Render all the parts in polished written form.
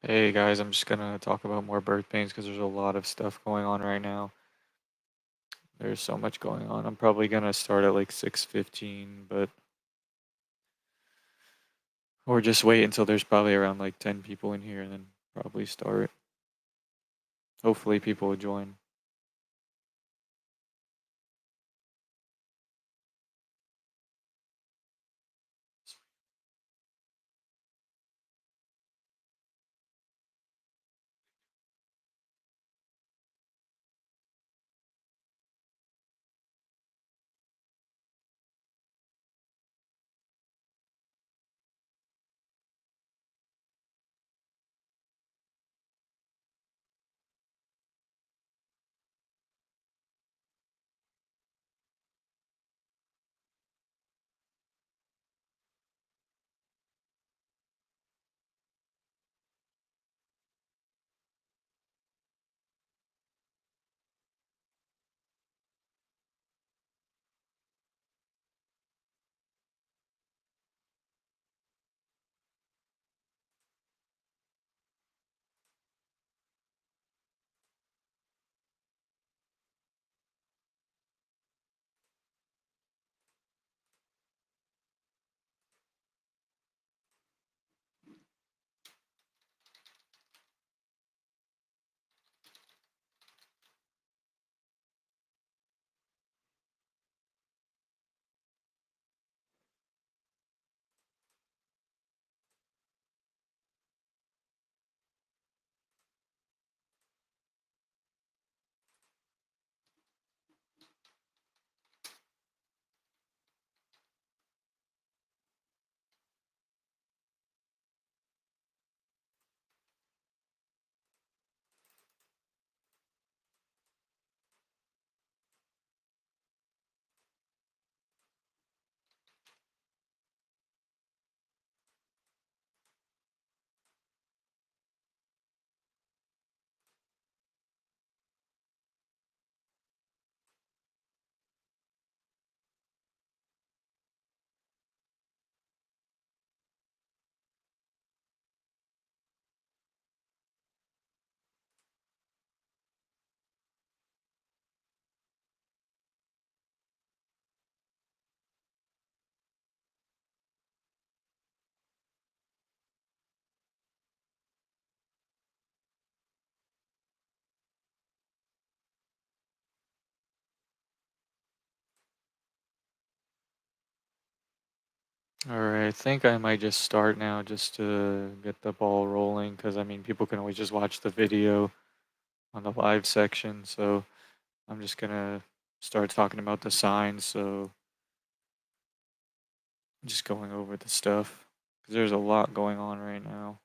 Hey guys, I'm just gonna talk about more birth pains because there's a lot of stuff going on right now. There's so much going on. I'm probably gonna start at like 6:15, but or just wait until there's probably around like 10 people in here and then probably start. Hopefully people will join. Alright, I think I might just start now just to get the ball rolling because I mean people can always just watch the video on the live section, so I'm just gonna start talking about the signs, so just going over the stuff because there's a lot going on right now.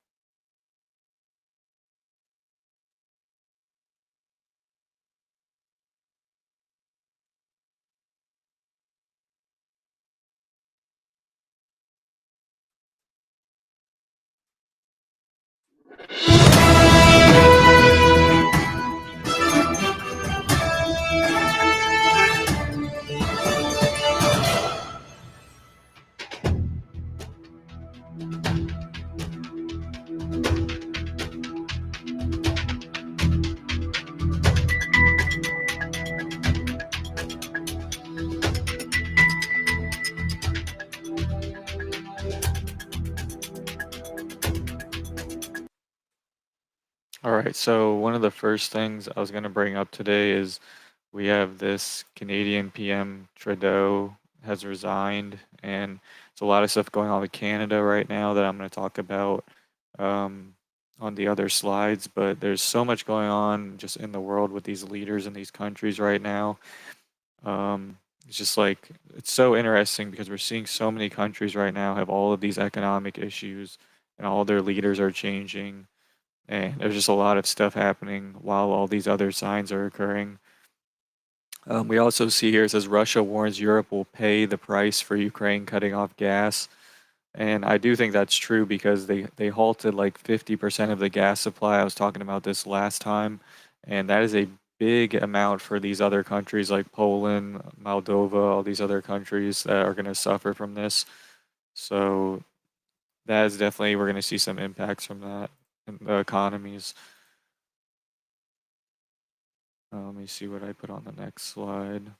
All right, so one of the first things I was going to bring up today is we have this Canadian PM Trudeau has resigned, and it's a lot of stuff going on with Canada right now that I'm going to talk about um, on the other slides. But there's so much going on just in the world with these leaders in these countries right now. It's just like it's so interesting because we're seeing so many countries right now have all of these economic issues, and all their leaders are changing and there's just a lot of stuff happening while all these other signs are occurring. We also see here it says Russia warns Europe will pay the price for Ukraine cutting off gas. And I do think that's true because they halted like 50% of the gas supply. I was talking about this last time. And that is a big amount for these other countries like Poland, Moldova, all these other countries that are going to suffer from this. So that is definitely, we're going to see some impacts from that. in the economies. Let me see what I put on the next slide.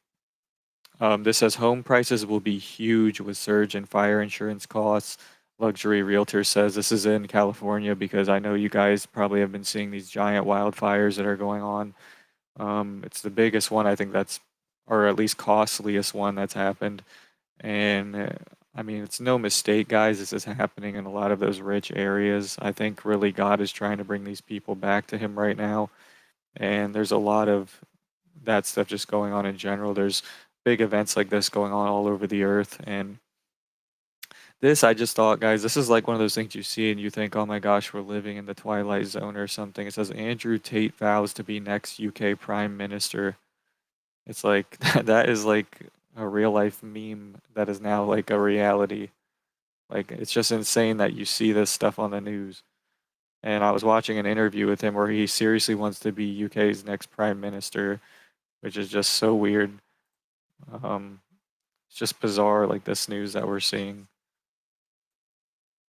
This says home prices will be huge with surge in fire insurance costs. Luxury Realtor says this is in California because I know you guys probably have been seeing these giant wildfires that are going on. It's the biggest one, I think that's, or at least costliest one that's happened. And I mean, it's no mistake, guys. This is happening in a lot of those rich areas. I think really God is trying to bring these people back to Him right now. And there's a lot of that stuff just going on in general. There's big events like this going on all over the earth. And this, I just thought, guys, this is like one of those things you see and you think, oh my gosh, we're living in the Twilight Zone or something. It says Andrew Tate vows to be next UK Prime Minister. It's like that is like a real life meme that is now like a reality. Like it's just insane that you see this stuff on the news. And I was watching an interview with him where he seriously wants to be UK's next prime minister, which is just so weird. Um, it's just bizarre, like this news that we're seeing.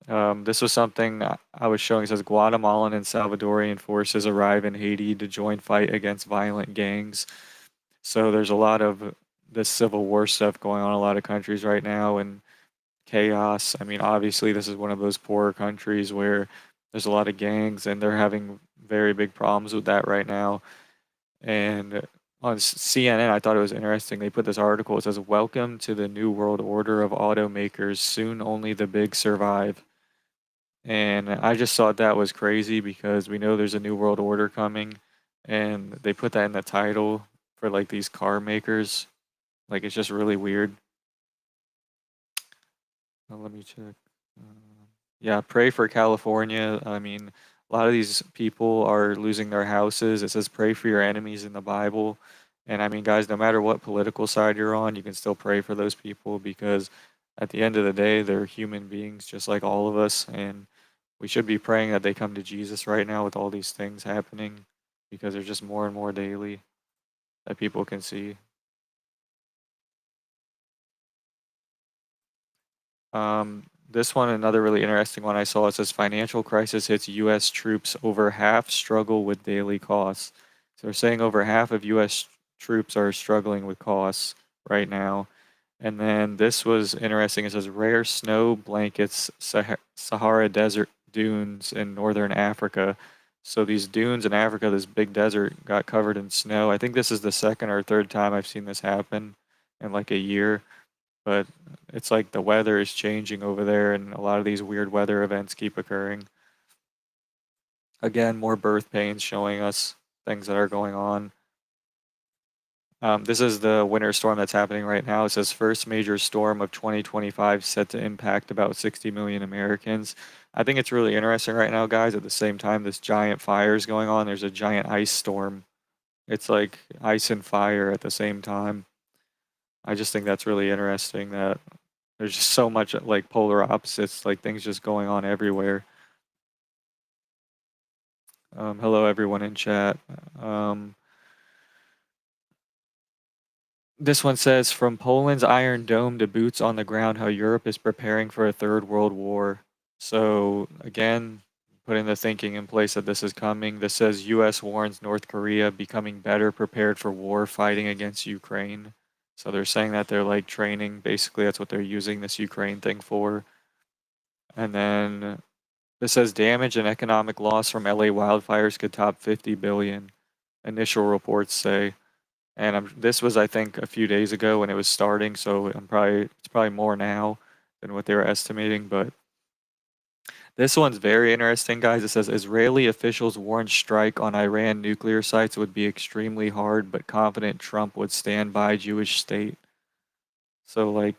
This was something I was showing. It says Guatemalan and Salvadorian forces arrive in Haiti to join fight against violent gangs. So there's a lot of this civil war stuff going on in a lot of countries right now and chaos. I mean, obviously, this is one of those poorer countries where there's a lot of gangs and they're having very big problems with that right now. And on CNN, I thought it was interesting. They put this article. It says, "Welcome to the new world order of automakers. Soon only the big survive." And I just thought that was crazy because we know there's a new world order coming, and they put that in the title for like these car makers. Like it's just really weird. Let me check. Yeah, pray for California. I mean, a lot of these people are losing their houses. It says pray for your enemies in the Bible. And I mean, guys, no matter what political side you're on, you can still pray for those people because at the end of the day, they're human beings just like all of us. And we should be praying that they come to Jesus right now with all these things happening because there's just more and more daily that people can see. This one, another really interesting one I saw, it says financial crisis hits U.S. troops. Over half struggle with daily costs. So they're saying over half of U.S. troops are struggling with costs right now. And then this was interesting. It says rare snow blankets Sahara Desert dunes in northern Africa. So these dunes in Africa, this big desert, got covered in snow. I think this is the second or third time I've seen this happen in like a year. But it's like the weather is changing over there, and a lot of these weird weather events keep occurring. Again, more birth pains showing us things that are going on. This is the winter storm that's happening right now. It says first major storm of 2025 set to impact about 60 million Americans. I think it's really interesting right now, guys. At the same time, this giant fire is going on. There's a giant ice storm. It's like ice and fire at the same time. I just think that's really interesting that there's just so much like polar opposites, like things just going on everywhere. Hello, everyone in chat. Um, this one says from Poland's Iron Dome to boots on the ground, how Europe is preparing for a third world war. So again, putting the thinking in place that this is coming. This says U.S. warns North Korea becoming better prepared for war fighting against Ukraine. So they're saying that they're like training. Basically, that's what they're using this Ukraine thing for. And then this says damage and economic loss from LA wildfires could top 50 billion, initial reports say. And this was, I think, a few days ago when it was starting, so it's probably more now than what they were estimating. But this one's very interesting, guys. It says Israeli officials warn strike on Iran nuclear sites would be extremely hard, but confident Trump would stand by Jewish state. So like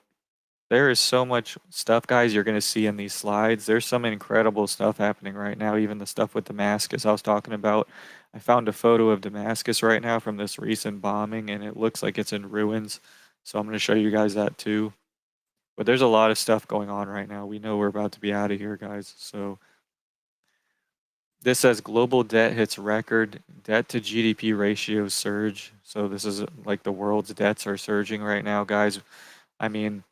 there is so much stuff, guys, you're going to see in these slides. There's some incredible stuff happening right now, even the stuff with Damascus I was talking about. I found a photo of Damascus right now from this recent bombing, and it looks like it's in ruins. So I'm going to show you guys that too. But there's a lot of stuff going on right now. We know we're about to be out of here, guys. So this says global debt hits record, debt to GDP ratios surge. So this is like the world's debts are surging right now, guys. I mean,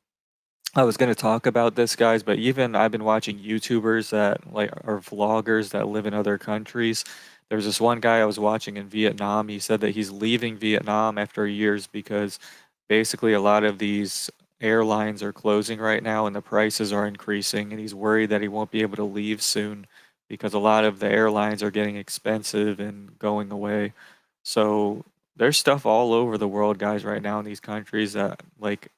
I was going to talk about this, guys, but even I've been watching YouTubers that like are vloggers that live in other countries. There's this one guy I was watching in Vietnam. He said that he's leaving Vietnam after years because basically a lot of these airlines are closing right now and the prices are increasing, and he's worried that he won't be able to leave soon because a lot of the airlines are getting expensive and going away. So there's stuff all over the world, guys, right now in these countries that like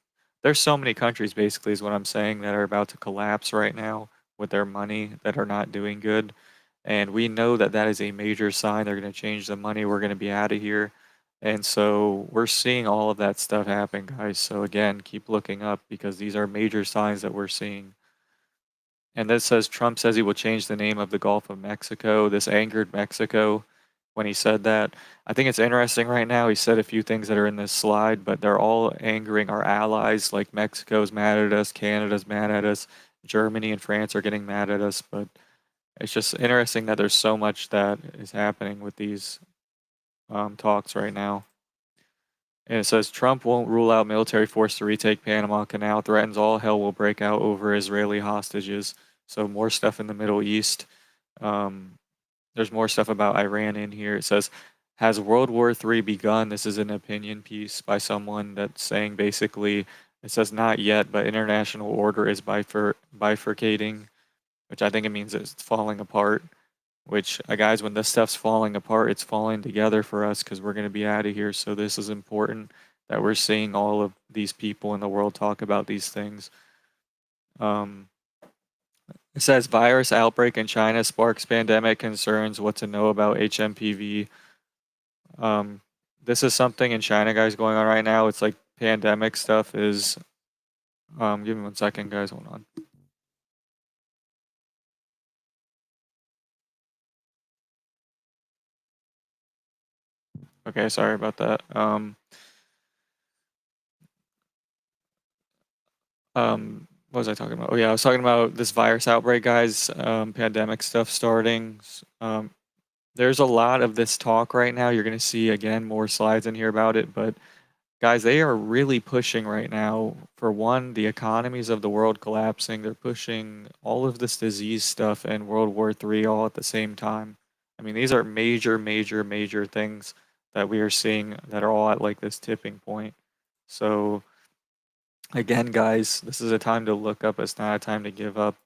there's so many countries basically is what I'm saying that are about to collapse right now with their money that are not doing good. And we know that that is a major sign they're going to change the money. We're going to be out of here. And so we're seeing all of that stuff happen, guys. So again, keep looking up because these are major signs that we're seeing. And this says Trump says he will change the name of the Gulf of Mexico. This angered Mexico when he said that. I think it's interesting right now. He said a few things that are in this slide, but they're all angering our allies. Like Mexico's mad at us, Canada's mad at us, Germany and France are getting mad at us. But it's just interesting that there's so much that is happening with these talks right now. And it says Trump won't rule out military force to retake Panama Canal, threatens all hell will break out over Israeli hostages. So more stuff in the Middle East. Um, there's more stuff about Iran in here. It says, has World War III begun? This is an opinion piece by someone that's saying basically, it says not yet, but international order is bifurcating, which I think it means it's falling apart. Which, guys, when this stuff's falling apart, it's falling together for us because we're going to be out of here. So this is important that we're seeing all of these people in the world talk about these things. Um, it says virus outbreak in China sparks pandemic concerns. What to know about HMPV? Um, this is something in China, guys, going on right now. It's like pandemic stuff is. Give me 1 second, guys. Hold on. Okay, sorry about that. What was I talking about? Oh yeah, I was talking about this virus outbreak, guys. Pandemic stuff starting. There's a lot of this talk right now. You're going to see again more slides in here about it, but guys, they are really pushing right now. For one, the economies of the world collapsing. They're pushing all of this disease stuff and World War III all at the same time. I mean, these are major, major, major things that we are seeing that are all at like this tipping point. So again, guys, this is a time to look up. It's not a time to give up.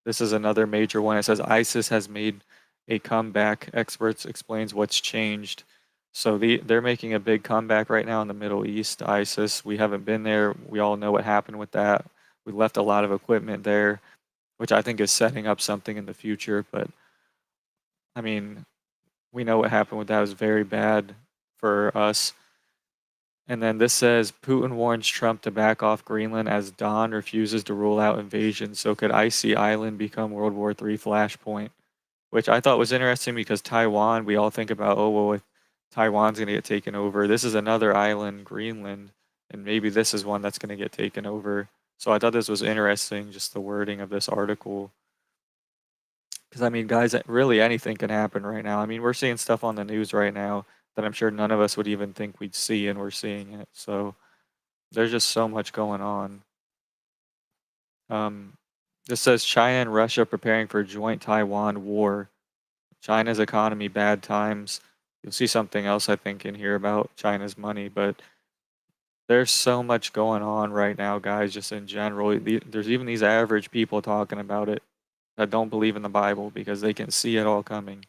This is another major one. It says ISIS has made a comeback. Experts explains what's changed. So they're making a big comeback right now in the Middle East. ISIS. We haven't been there. We all know what happened with that. We left a lot of equipment there, which I think is setting up something in the future. But I mean, we know what happened with that. It was very bad for us. And then this says Putin warns Trump to back off Greenland as Don refuses to rule out invasion. So could Icy Island become World War III flashpoint? Which I thought was interesting because Taiwan, we all think about, oh, well, if Taiwan's going to get taken over, this is another island, Greenland, and maybe this is one that's going to get taken over. So I thought this was interesting, just the wording of this article. Because I mean, guys, really anything can happen right now. I mean, we're seeing stuff on the news right now that I'm sure none of us would even think we'd see, and we're seeing it. So there's just so much going on. Um, this says China and Russia preparing for joint Taiwan war. China's economy, bad times. You'll see something else, I think, in here about China's money, but there's so much going on right now, guys, just in general. There's even these average people talking about it that don't believe in the Bible because they can see it all coming.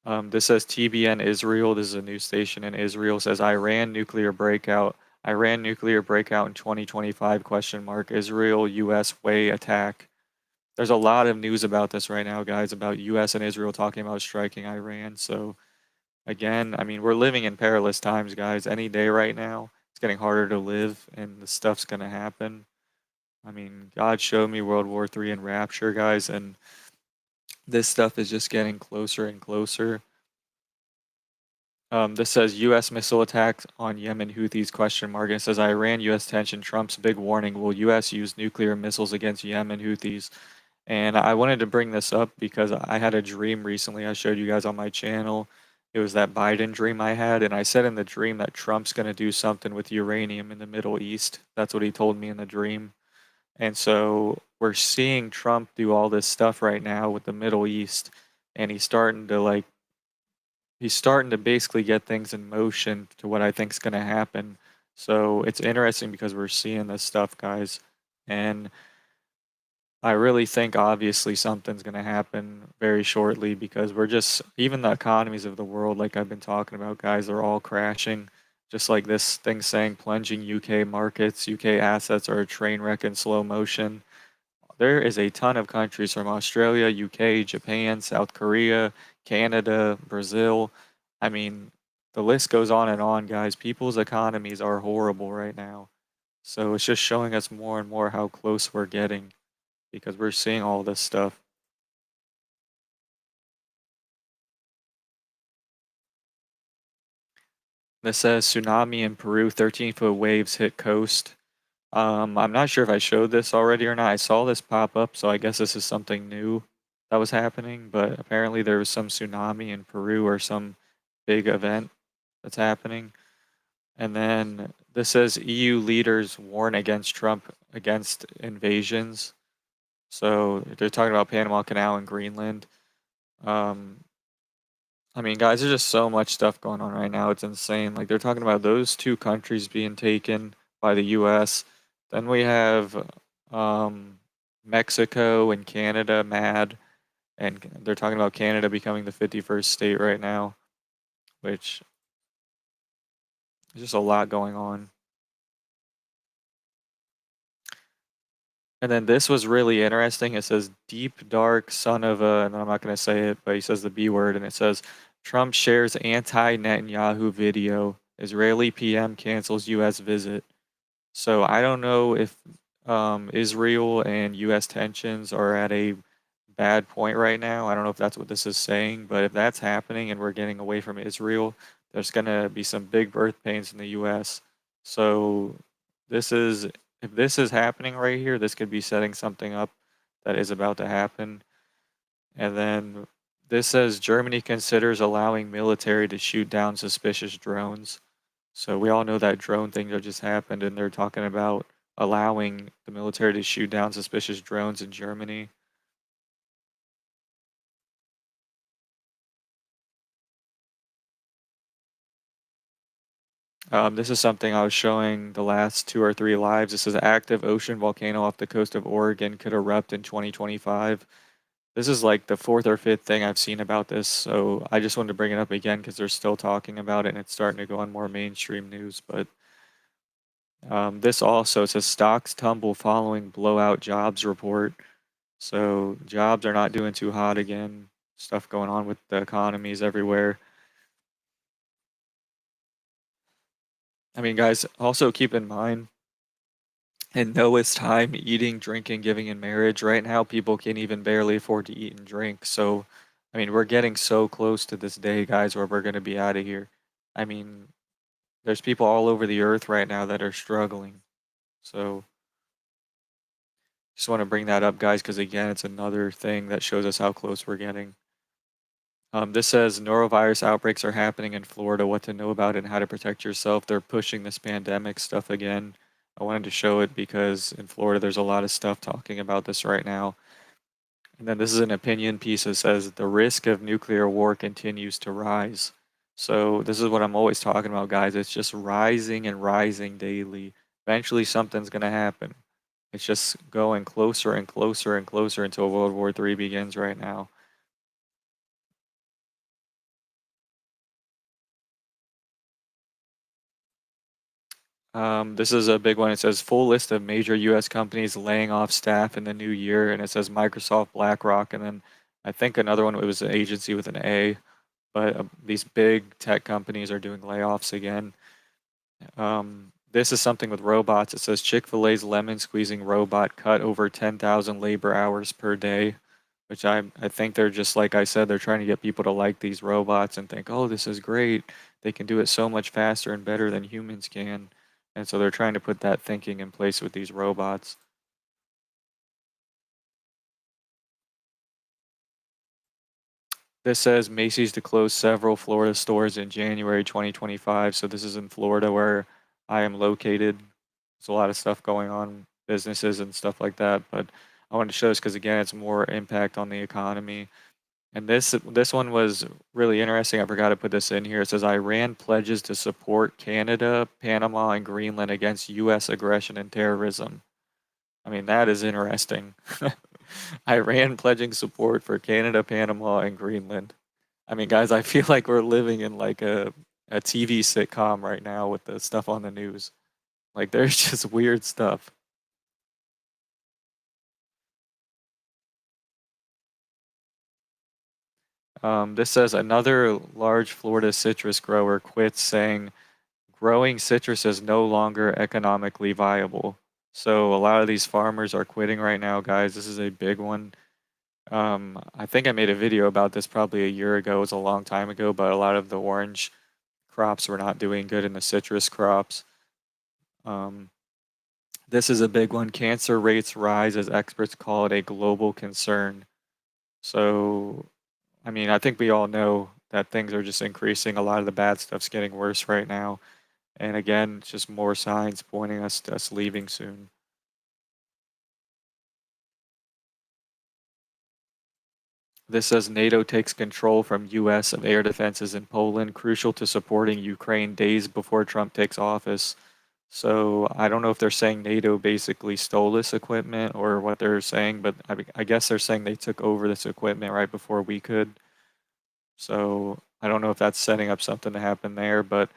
This says TBN Israel. This is a news station in Israel. It says Iran nuclear breakout. Iran nuclear breakout in 2025 question mark. Israel US way attack. There's a lot of news about this right now, guys, about US and Israel talking about striking Iran. So again, I mean, we're living in perilous times, guys. Any day right now, it's getting harder to live and the stuff's gonna happen. I mean, God showed me World War III and Rapture, guys, and this stuff is just getting closer and closer. This says U.S. missile attacks on Yemen Houthis question mark. And it says Iran U.S. tension. Trump's big warning. Will U.S. use nuclear missiles against Yemen Houthis? And I wanted to bring this up because I had a dream recently. I showed you guys on my channel. It was that Biden dream I had, and I said in the dream that Trump's going to do something with uranium in the Middle East. That's what he told me in the dream. And so we're seeing Trump do all this stuff right now with the Middle East, and he's starting to basically get things in motion to what I think is going to happen. So it's interesting because we're seeing this stuff, guys. And I really think obviously something's going to happen very shortly because we're just, even the economies of the world, like I've been talking about, guys, are all crashing. Just like this thing saying plunging UK markets, UK assets are a train wreck in slow motion. There is a ton of countries from Australia, UK, Japan, South Korea, Canada, Brazil. I mean, the list goes on and on, guys. People's economies are horrible right now. So it's just showing us more and more how close we're getting because we're seeing all this stuff. This says tsunami in Peru, 13-foot waves hit coast. I'm not sure if I showed this already or not. I saw this pop up, so I guess this is something new that was happening, but apparently there was some tsunami in Peru or some big event that's happening. And then this says EU leaders warn against Trump against invasions. So they're talking about Panama Canal and Greenland. Um, I mean, guys, there's just so much stuff going on right now. It's insane. Like they're talking about those two countries being taken by the US. Then we have um, Mexico and Canada mad, and they're talking about Canada becoming the 51st state right now, which is just a lot going on. And then this was really interesting. It says deep dark son of a, and I'm not going to say it, but he says the B word, and it says Trump shares anti-Netanyahu video. Israeli PM cancels U.S. visit. So I don't know if Israel and U.S. tensions are at a bad point right now. I don't know if that's what this is saying, but if that's happening and we're getting away from Israel, there's going to be some big birth pains in the U.S. So this is, if this is happening right here, this could be setting something up that is about to happen. And then this says Germany considers allowing military to shoot down suspicious drones. So we all know that drone thing that just happened, and they're talking about allowing the military to shoot down suspicious drones in Germany. This is something I was showing the last two or three lives. This is an active ocean volcano off the coast of Oregon could erupt in 2025. This is like the fourth or fifth thing I've seen about this, so I just wanted to bring it up again because they're still talking about it and it's starting to go on more mainstream news. But this also says stocks tumble following blowout jobs report. So jobs are not doing too hot again. Stuff going on with the economies everywhere. I mean, guys, also keep in mind in Noah's time, eating, drinking, giving in marriage, right now, people can't even barely afford to eat and drink. So, I mean, we're getting so close to this day, guys, where we're going to be out of here. I mean, there's people all over the earth right now that are struggling. So, just want to bring that up, guys, because again, it's another thing that shows us how close we're getting. This says norovirus outbreaks are happening in Florida, what to know about and how to protect yourself. They're pushing this pandemic stuff again. I wanted to show it because in Florida, there's a lot of stuff talking about this right now. And then this is an opinion piece that says the risk of nuclear war continues to rise. So this is what I'm always talking about, guys. It's just rising and rising daily. Eventually, something's going to happen. It's just going closer and closer and closer until World War III begins right now. This is a big one. It says full list of major U.S. companies laying off staff in the new year, and it says Microsoft, BlackRock, and then I think another one. It was an agency with an A, but these big tech companies are doing layoffs again. This is something with robots. It says Chick-fil-A's lemon squeezing robot cut over 10,000 labor hours per day, which I think they're just like I said, they're trying to get people to like these robots and think, oh, this is great. They can do it so much faster and better than humans can. And so they're trying to put that thinking in place with these robots. This says Macy's to close several Florida stores in January 2025. So this is in Florida where I am located. There's a lot of stuff going on businesses and stuff like that. But I wanted to show this because again, it's more impact on the economy. And this one was really interesting. I forgot to put this in here. It says Iran pledges to support Canada, Panama, and Greenland against U.S. aggression and terrorism. I mean, that is interesting. Iran pledging support for Canada, Panama, and Greenland. I mean, guys, I feel like we're living in like a TV sitcom right now with the stuff on the news. Like, there's just weird stuff. This says another large Florida citrus grower quits, saying growing citrus is no longer economically viable. So a lot of these farmers are quitting right now, guys. This is a big one. I think I made a video about this probably a year ago. It was a long time ago, but a lot of the orange crops were not doing good in the citrus crops. Um, this is a big one. Cancer rates rise as experts call it a global concern. So, I mean, I think we all know that things are just increasing. A lot of the bad stuff's getting worse right now. And again, it's just more signs pointing us to us leaving soon. This says NATO takes control from US of air defenses in Poland, crucial to supporting Ukraine days before Trump takes office. So I don't know if they're saying NATO basically stole this equipment or what they're saying, but I guess they're saying they took over this equipment right before we could. So I don't know if that's setting up something to happen there, but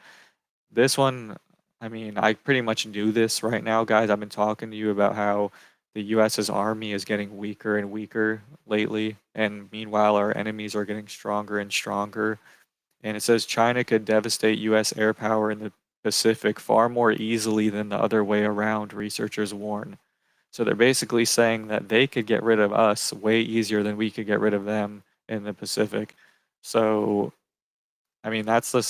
this one, I mean, I pretty much knew this right now, guys. I've been talking to you about how the US's army is getting weaker and weaker lately, and meanwhile, our enemies are getting stronger and stronger. And it says China could devastate US air power in the Pacific far more easily than the other way around, researchers warn. So they're basically saying that they could get rid of us way easier than we could get rid of them in the Pacific. So I mean, that's the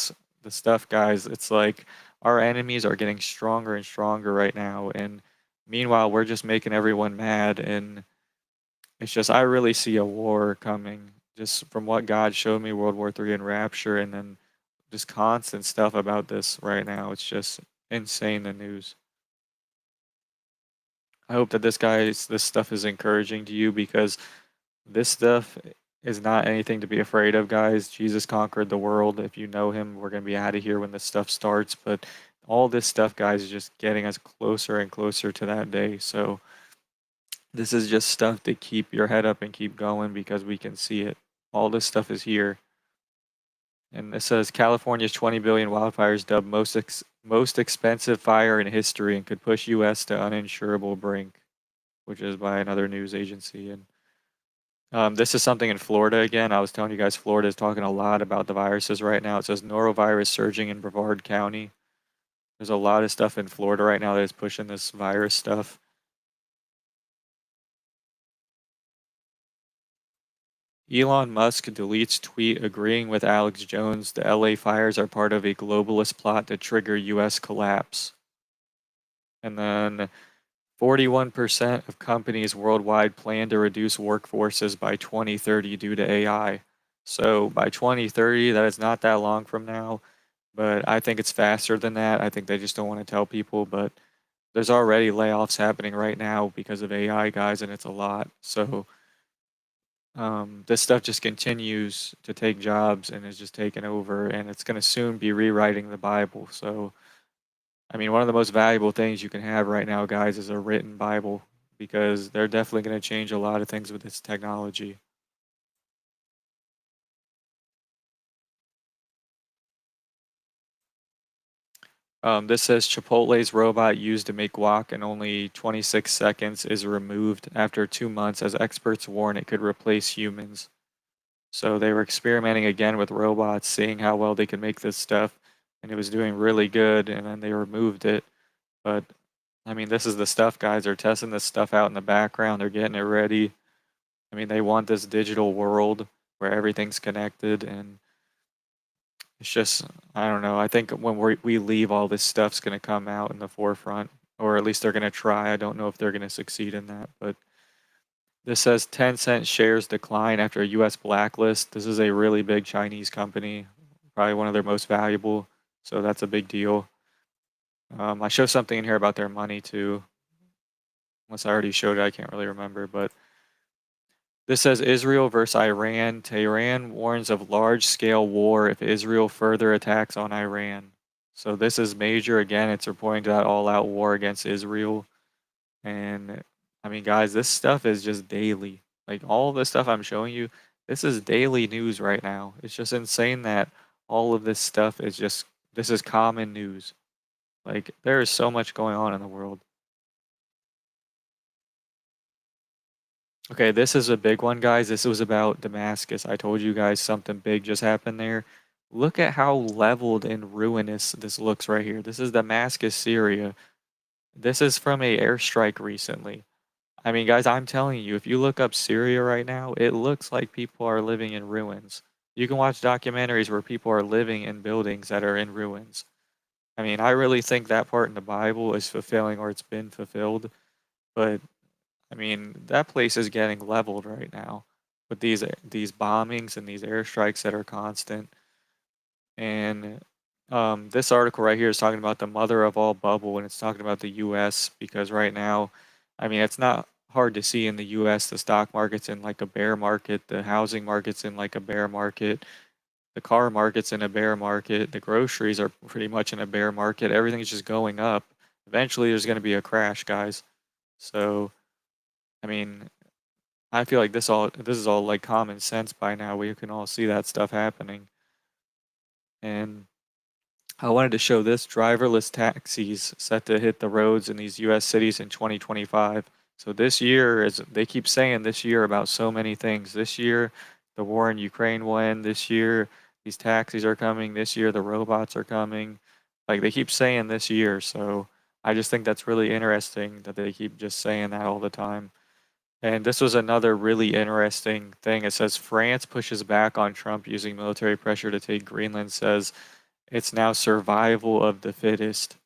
stuff, guys. It's like our enemies are getting stronger and stronger right now, and meanwhile, we're just making everyone mad. And it's just, I really see a war coming, just from what God showed me, World War III and Rapture, and then just constant stuff about this right now. It's just insane, the news. I hope that this stuff is encouraging to you because this stuff is not anything to be afraid of, guys. Jesus conquered the world. If you know him, we're going to be out of here when this stuff starts. But all this stuff, guys, is just getting us closer and closer to that day. So this is just stuff to keep your head up and keep going because we can see it. All this stuff is here. And it says California's 20 billion wildfires dubbed most expensive fire in history and could push U.S. to uninsurable brink, which is by another news agency. And this is something in Florida again. I was telling you guys, Florida is talking a lot about the viruses right now. It says norovirus surging in Brevard County. There's a lot of stuff in Florida right now that is pushing this virus stuff. Elon Musk deletes tweet agreeing with Alex Jones. The LA fires are part of a globalist plot to trigger US collapse. And then 41% of companies worldwide plan to reduce workforces by 2030 due to AI. So by 2030, that is not that long from now, but I think it's faster than that. I think they just don't want to tell people, but there's already layoffs happening right now because of AI, guys, and it's a lot. So this stuff just continues to take jobs and is just taking over, and it's going to soon be rewriting the Bible. So I mean, one of the most valuable things you can have right now, guys, is a written Bible because they're definitely going to change a lot of things with this technology. This says Chipotle's robot used to make guac in only 26 seconds is removed after 2 months as experts warn it could replace humans. So they were experimenting again with robots, seeing how well they could make this stuff, and it was doing really good, and then they removed it. But I mean, this is the stuff, guys. They're testing this stuff out in the background. They're getting it ready. I mean, they want this digital world where everything's connected, and it's just, I don't know. I think when we leave, all this stuff's going to come out in the forefront, or at least they're going to try. I don't know if they're going to succeed in that, but this says 10 cent shares decline after a U.S. blacklist. This is a really big Chinese company, probably one of their most valuable, so that's a big deal. I show something in here about their money too. Unless I already showed it, I can't really remember. But this says Israel versus Iran. Tehran warns of large-scale war if Israel further attacks on Iran. So this is major. Again, it's reporting to that all-out war against Israel. And I mean, guys, this stuff is just daily. Like all of the stuff I'm showing you, this is daily news right now. It's just insane that all of this stuff is just, this is common news. Like there is so much going on in the world. Okay, this is a big one, guys. This was about Damascus. I told you guys something big just happened there. Look at how leveled and ruinous this looks right here. This is Damascus, Syria. This is from a airstrike recently. I mean, guys, I'm telling you, if you look up Syria right now, it looks like people are living in ruins. You can watch documentaries where people are living in buildings that are in ruins. I mean, I really think that part in the Bible is fulfilling or it's been fulfilled, but I mean, that place is getting leveled right now with these bombings and these airstrikes that are constant. And this article right here is talking about the mother of all bubble, and it's talking about the U.S. because right now, I mean, it's not hard to see in the U.S. the stock market's in like a bear market, the housing market's in like a bear market, the car market's in a bear market, the groceries are pretty much in a bear market. Everything's just going up. Eventually, there's going to be a crash, guys. So, I mean, I feel like this is all like common sense by now. We can all see that stuff happening. And I wanted to show this driverless taxis set to hit the roads in these US cities in 2025. So this year is they keep saying this year about so many things. This year the war in Ukraine will end. This year these taxis are coming. This year the robots are coming. Like they keep saying this year. So I just think that's really interesting that they keep just saying that all the time. And this was another really interesting thing. It says France pushes back on Trump using military pressure to take Greenland, says it's now survival of the fittest.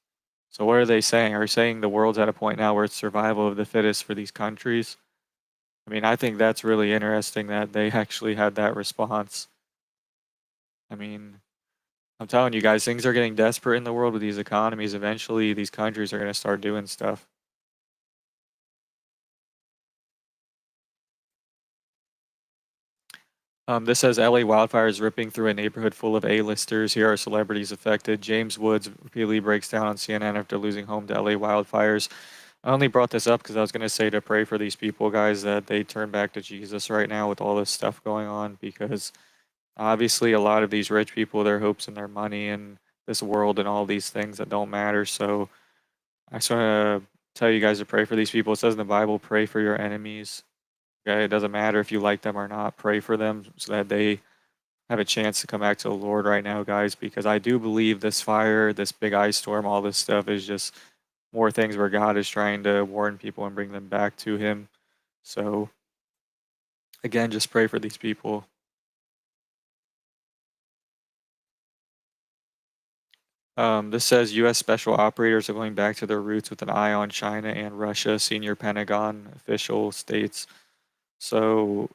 So what are they saying? Are they saying the world's at a point now where it's survival of the fittest for these countries? I mean, I think that's really interesting that they actually had that response. I mean, I'm telling you guys, things are getting desperate in the world with these economies. Eventually, these countries are going to start doing stuff. This says LA wildfires ripping through a neighborhood full of A-listers. Here are celebrities affected. James Woods repeatedly breaks down on CNN after losing home to LA wildfires. I only brought this up because I was going to say to pray for these people, guys, that they turn back to Jesus right now with all this stuff going on. Because obviously, a lot of these rich people, their hopes and their money and this world and all these things that don't matter. So I just want to tell you guys to pray for these people. It says in the Bible, pray for your enemies. Okay, it doesn't matter if you like them or not. Pray for them so that they have a chance to come back to the Lord right now, guys, because I do believe this fire, this big ice storm, all this stuff is just more things where God is trying to warn people and bring them back to Him. So, again, just pray for these people. This says U.S. special operators are going back to their roots with an eye on China and Russia, senior Pentagon official states. So,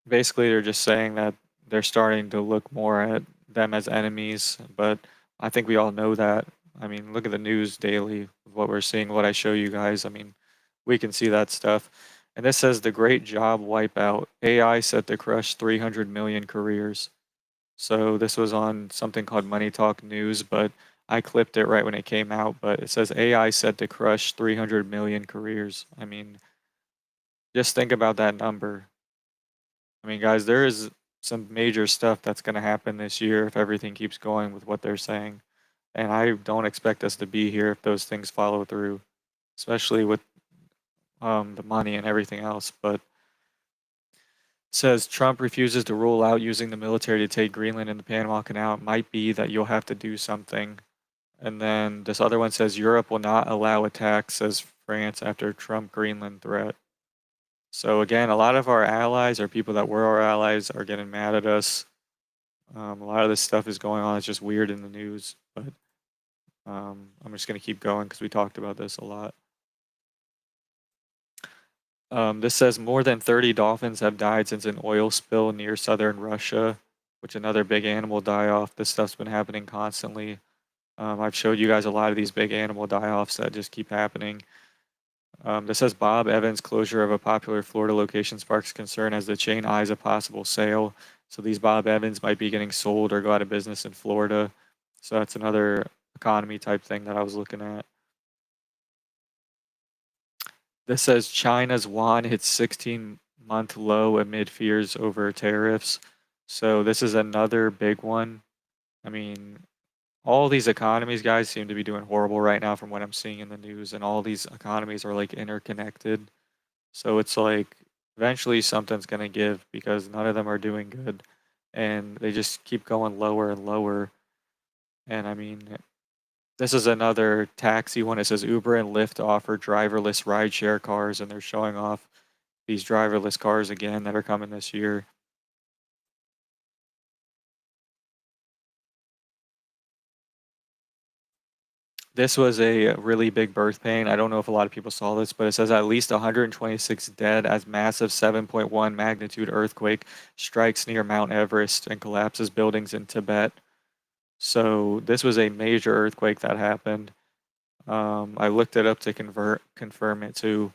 basically they're just saying that they're starting to look more at them as enemies, but I think we all know that. I mean, look at the news daily, what we're seeing, what I show you guys. I mean, we can see that stuff. And this says the great job wipeout. AI set to crush 300 million careers. So this was on something called Money Talk News, but I clipped it right when it came out. But it says AI set to crush 300 million careers. I mean, just think about that number. I mean, guys, there is some major stuff that's going to happen this year if everything keeps going with what they're saying. And I don't expect us to be here if those things follow through, especially with the money and everything else. But it says Trump refuses to rule out using the military to take Greenland and the Panama Canal. It might be that you'll have to do something. And then this other one says Europe will not allow attacks, says France, after Trump Greenland threat. So again, a lot of our allies or people that were our allies are getting mad at us. A lot of this stuff is going on. It's just weird in the news, but I'm just going to keep going because we talked about this a lot. This says more than 30 dolphins have died since an oil spill near southern Russia, which another big animal die-off. This stuff's been happening constantly. I've showed you guys a lot of these big animal die-offs that just keep happening. This says Bob Evans' closure of a popular Florida location sparks concern as the chain eyes a possible sale. So these Bob Evans might be getting sold or go out of business in Florida. So that's another economy type thing that I was looking at. This says China's yuan hits 16-month low amid fears over tariffs. So this is another big one. I mean, all these economies, guys, seem to be doing horrible right now from what I'm seeing in the news, and all these economies are like interconnected. So it's like eventually something's going to give because none of them are doing good, and they just keep going lower and lower. And I mean, this is another taxi one. It says Uber and Lyft offer driverless rideshare cars, and they're showing off these driverless cars again that are coming this year. This was a really big birth pain. I don't know if a lot of people saw this, but it says at least 126 dead as massive 7.1 magnitude earthquake strikes near Mount Everest and collapses buildings in Tibet. So this was a major earthquake that happened. I looked it up to confirm it too,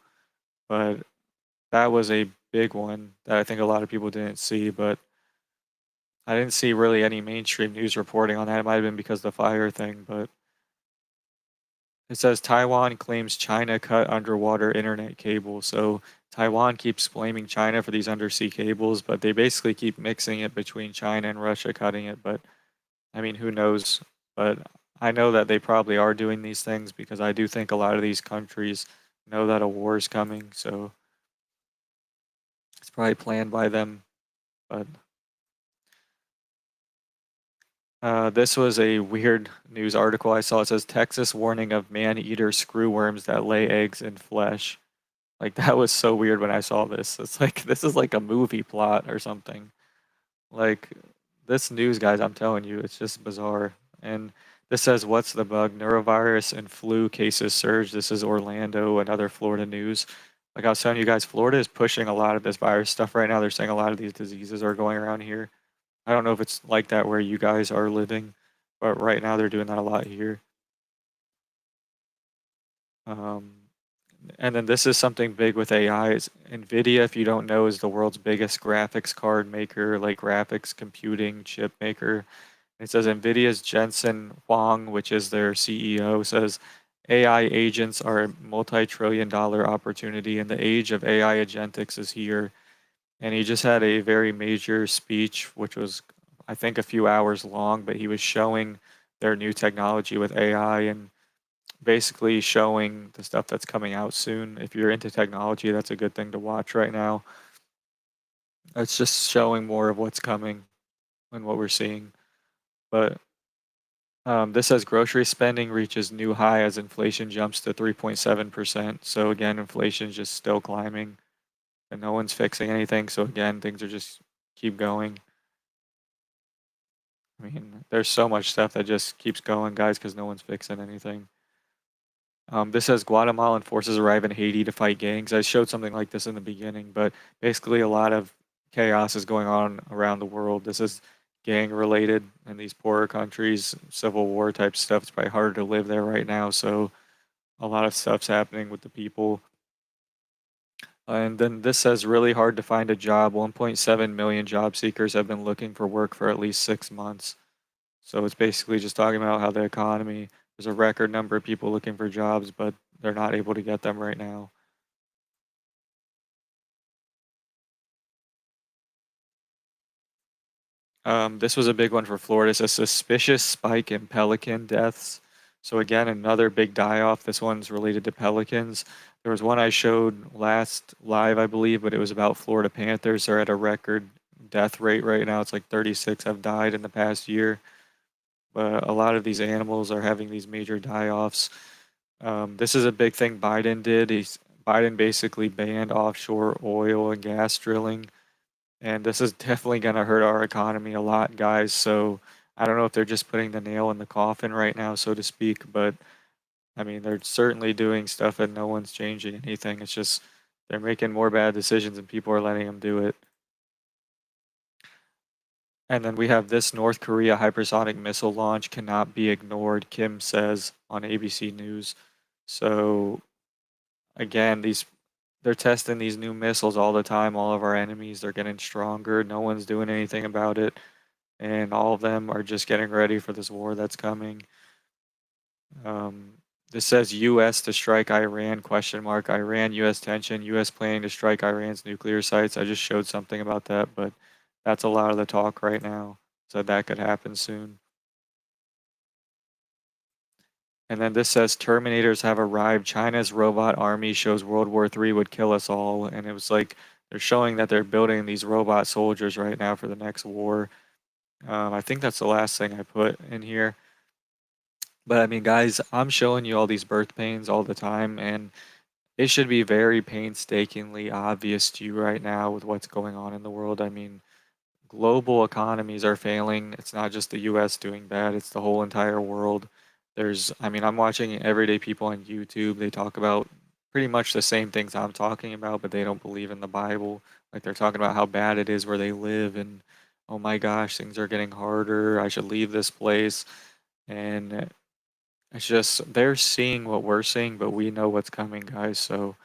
but that was a big one that I think a lot of people didn't see, but I didn't see really any mainstream news reporting on that. It might have been because of the fire thing, but it says Taiwan claims China cut underwater internet cable. So Taiwan keeps blaming China for these undersea cables, but they basically keep mixing it between China and Russia cutting it. But I mean, who knows? But I know that they probably are doing these things because I do think a lot of these countries know that a war is coming. So it's probably planned by them. But this was a weird news article I saw. It says Texas warning of man-eater screwworms that lay eggs in flesh. Like that was so weird when I saw this. It's like this is like a movie plot or something. Like this news, guys, I'm telling you, it's just bizarre. And this says, what's the bug? Neurovirus and flu cases surge. This is Orlando and other Florida news. Like I was telling you guys, Florida is pushing a lot of this virus stuff right now. They're saying a lot of these diseases are going around here. I don't know if it's like that where you guys are living, but right now they're doing that a lot here. Um, and then this is something big with AI. Is NVIDIA, if you don't know, is the world's biggest graphics card maker, like graphics computing chip maker. It says NVIDIA's Jensen Huang, which is their CEO, says AI agents are a multi-trillion dollar opportunity and the age of AI agentics is here. And he just had a very major speech, which was, I think, a few hours long, but he was showing their new technology with AI and basically showing the stuff that's coming out soon. If you're into technology, that's a good thing to watch right now. It's just showing more of what's coming and what we're seeing. But this says grocery spending reaches new high as inflation jumps to 3.7%. So again, inflation is just still climbing and no one's fixing anything. So again, things are just keep going. I mean, there's so much stuff that just keeps going, guys, because no one's fixing anything. This says Guatemalan forces arrive in Haiti to fight gangs. I showed something like this in the beginning, but basically a lot of chaos is going on around the world. This is gang related in these poorer countries, civil war type stuff. It's probably harder to live there right now, so a lot of stuff's happening with the people. And then this says really hard to find a job. 1.7 million job seekers have been looking for work for at least 6 months. So it's basically just talking about how the economy, there's a record number of people looking for jobs, but they're not able to get them right now. This was a big one for Florida. It's a suspicious spike in pelican deaths. So again, another big die-off. This one's related to pelicans. There was one I showed last live, I believe, but it was about Florida Panthers. They're at a record death rate right now. It's like 36 have died in the past year. But a lot of these animals are having these major die-offs. This is a big thing Biden did. Biden basically banned offshore oil and gas drilling, and this is definitely going to hurt our economy a lot, guys. So I don't know if they're just putting the nail in the coffin right now, so to speak, but I mean, they're certainly doing stuff and no one's changing anything. It's just they're making more bad decisions and people are letting them do it. And then we have this North Korea hypersonic missile launch cannot be ignored, Kim says on ABC News. So again, they're testing these new missiles all the time. All of our enemies, they're getting stronger. No one's doing anything about it, and all of them are just getting ready for this war that's coming. Um, this says U.S. to strike Iran, question mark, Iran, U.S. tension, U.S. planning to strike Iran's nuclear sites. I just showed something about that, but that's a lot of the talk right now. So that could happen soon. And then this says Terminators have arrived. China's robot army shows World War III would kill us all. And it was like they're showing that they're building these robot soldiers right now for the next war. I think that's the last thing I put in here. But I mean, guys, I'm showing you all these birth pains all the time, and it should be very painstakingly obvious to you right now with what's going on in the world. I mean, global economies are failing. It's not just the US doing bad, it's the whole entire world. I mean, I'm watching everyday people on YouTube. They talk about pretty much the same things I'm talking about, but they don't believe in the Bible. Like they're talking about how bad it is where they live and oh my gosh, things are getting harder. I should leave this place. And it's just they're seeing what we're seeing, but we know what's coming, guys. So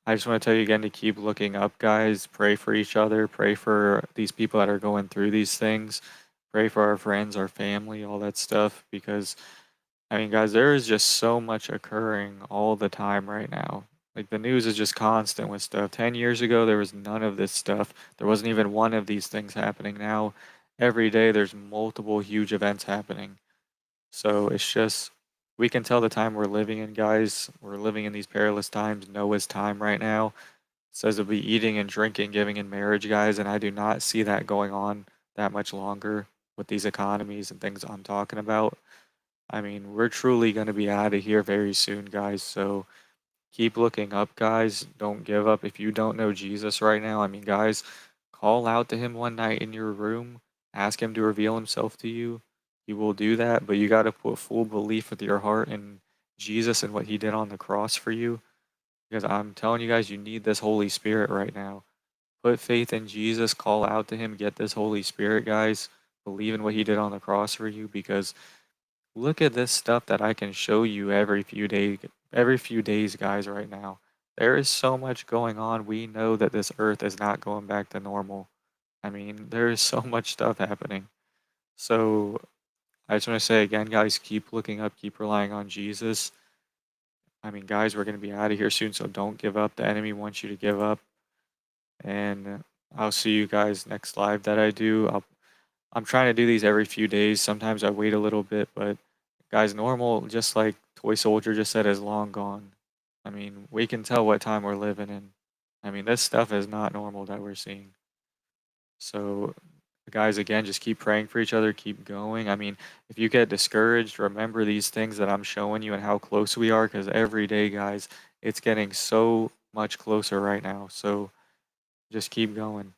I just want to tell you again to keep looking up, guys. Pray for each other. Pray for these people that are going through these things. Pray for our friends, our family, all that stuff. Because, I mean, guys, there is just so much occurring all the time right now. Like, the news is just constant with stuff. 10 years ago, there was none of this stuff. There wasn't even one of these things happening. Now, every day, there's multiple huge events happening. So it's just, we can tell the time we're living in, guys. We're living in these perilous times. Noah's time right now. It says it'll be eating and drinking, giving in marriage, guys. And I do not see that going on that much longer with these economies and things I'm talking about. I mean, we're truly going to be out of here very soon, guys. So keep looking up, guys. Don't give up. If you don't know Jesus right now, I mean, guys, call out to him one night in your room. Ask him to reveal himself to you. He will do that, but you got to put full belief with your heart in Jesus and what he did on the cross for you. Because I'm telling you guys, you need this Holy Spirit right now. Put faith in Jesus, call out to him, get this Holy Spirit, guys. Believe in what he did on the cross for you because look at this stuff that I can show you every few days, guys, right now. There is so much going on. We know that this earth is not going back to normal. I mean, there is so much stuff happening. So I just want to say again, guys, keep looking up, keep relying on Jesus. I mean, guys, we're going to be out of here soon, so don't give up. The enemy wants you to give up. And I'll see you guys next live that I do. I'm trying to do these every few days. Sometimes I wait a little bit, but guys, normal, just like Toy Soldier just said, is long gone. I mean, we can tell what time we're living in. I mean, this stuff is not normal that we're seeing. So, guys, again, just keep praying for each other, keep going. I mean, if you get discouraged, remember these things that I'm showing you and how close we are, because every day, guys, it's getting so much closer right now. So, just keep going.